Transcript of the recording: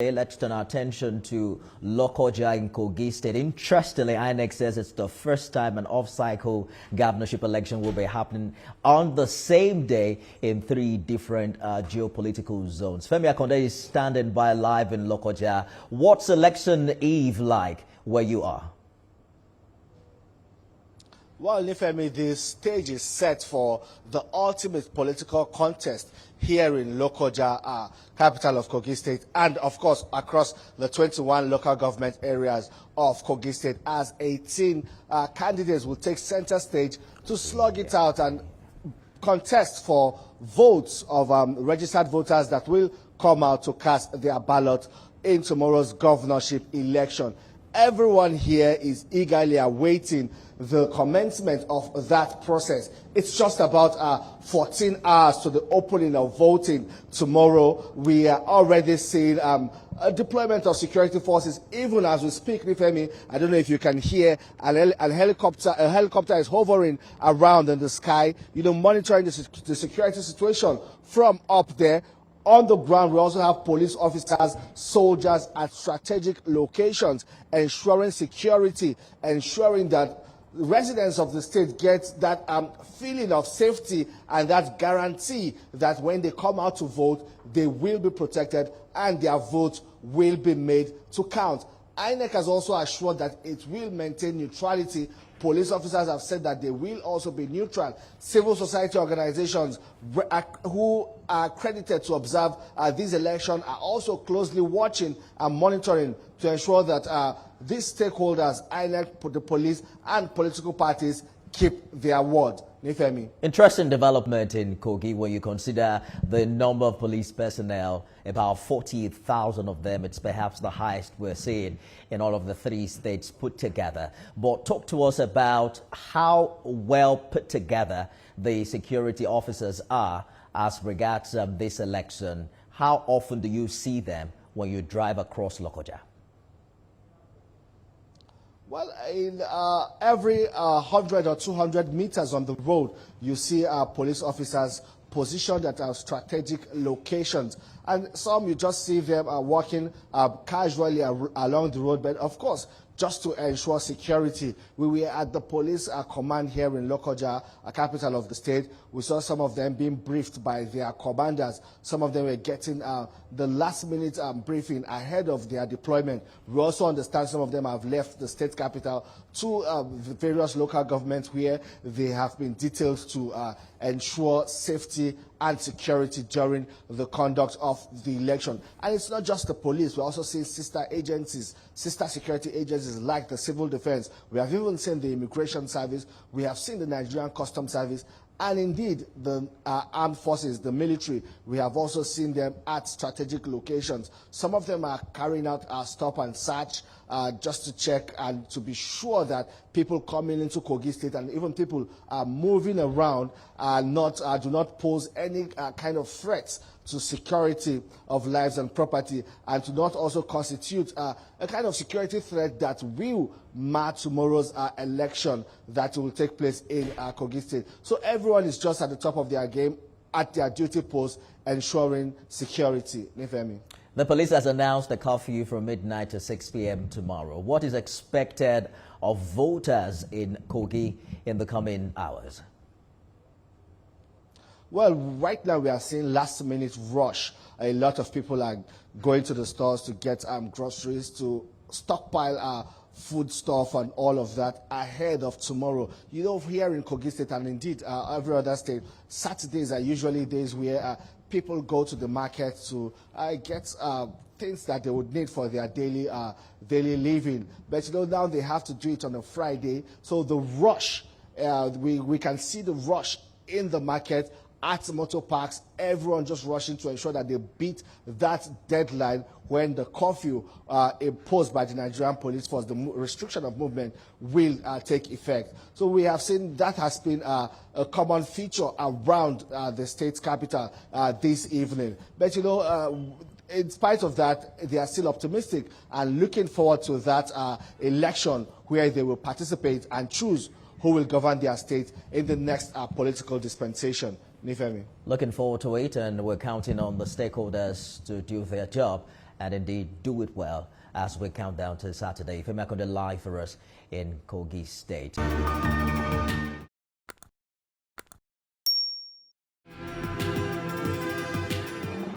Let's turn our attention to Lokoja in Kogi State. Interestingly, INEC says it's the first time an off-cycle governorship election will be happening on the same day in 3 different geopolitical zones. Femi Akonde is standing by live in Lokoja. What's election eve like where you are? Well, Nifemi, the stage is set for the ultimate political contest here in Lokoja, capital of Kogi State, and of course across the 21 local government areas of Kogi State, as 18 candidates will take center stage to slug it out and contest for votes of registered voters that will come out to cast their ballot in tomorrow's governorship election. Everyone here is eagerly awaiting the commencement of that process. It's just about 14 hours to the opening of voting tomorrow. We are already seeing a deployment of security forces, even as we speak. Nifemi, I don't know if you can hear a helicopter is hovering around in the sky, monitoring the security situation from up there. On the ground, we also have police officers, soldiers at strategic locations, ensuring security, ensuring that residents of the state get that feeling of safety and that guarantee that when they come out to vote, they will be protected and their vote will be made to count. INEC has also assured that it will maintain neutrality. Police officers have said that they will also be neutral. Civil society organizations who are accredited to observe this election are also closely watching and monitoring to ensure that these stakeholders, INEC, the police, and political parties keep their word. Nifemi. Interesting development in Kogi when you consider the number of police personnel, about 40,000 of them. It's perhaps the highest we're seeing in all of the 3 states put together. But talk to us about how well put together the security officers are as regards this election. How often do you see them when you drive across Lokoja? Well, in every 100 or 200 meters on the road, you see police officers positioned at strategic locations. And some you just see them walking casually along the road. But of course, just to ensure security, we were at the police command here in Lokoja, capital of the state. We saw some of them being briefed by their commanders. Some of them were getting the last-minute briefing ahead of their deployment. We also understand some of them have left the state capital to various local governments where they have been detailed to ensure safety and security during the conduct of the election. And it's not just the police. We're also seeing sister agencies, sister security agencies like the Civil Defense. We have even seen the Immigration Service. We have seen the Nigerian Customs Service. And indeed, the armed forces, the military, we have also seen them at strategic locations. Some of them are carrying out a stop and search just to check and to be sure that people coming into Kogi State and even people moving around do not pose any kind of threats to security of lives and property, and to not also constitute a kind of security threat that will mar tomorrow's election that will take place in Kogi State. So everyone is just at the top of their game, at their duty post, ensuring security. Nifemi. The police has announced a curfew from midnight to 6 p.m. tomorrow. What is expected of voters in Kogi in the coming hours? Well, right now we are seeing last-minute rush. A lot of people are going to the stores to get groceries, to stockpile food stuff and all of that ahead of tomorrow. Here in Kogi State and indeed every other state, Saturdays are usually days where people go to the market to get things that they would need for their daily living. But now they have to do it on a Friday. So the rush, we can see the rush in the market, at motor parks, everyone just rushing to ensure that they beat that deadline when the curfew imposed by the Nigerian police force, the restriction of movement, will take effect. So we have seen that has been a common feature around the state's capital this evening. But in spite of that, they are still optimistic and looking forward to that election where they will participate and choose who will govern their state in the next political dispensation. Nifemi. Looking forward to it, and we're counting on the stakeholders to do their job and indeed do it well as we count down to Saturday. Femi Akonde live for us in Kogi State.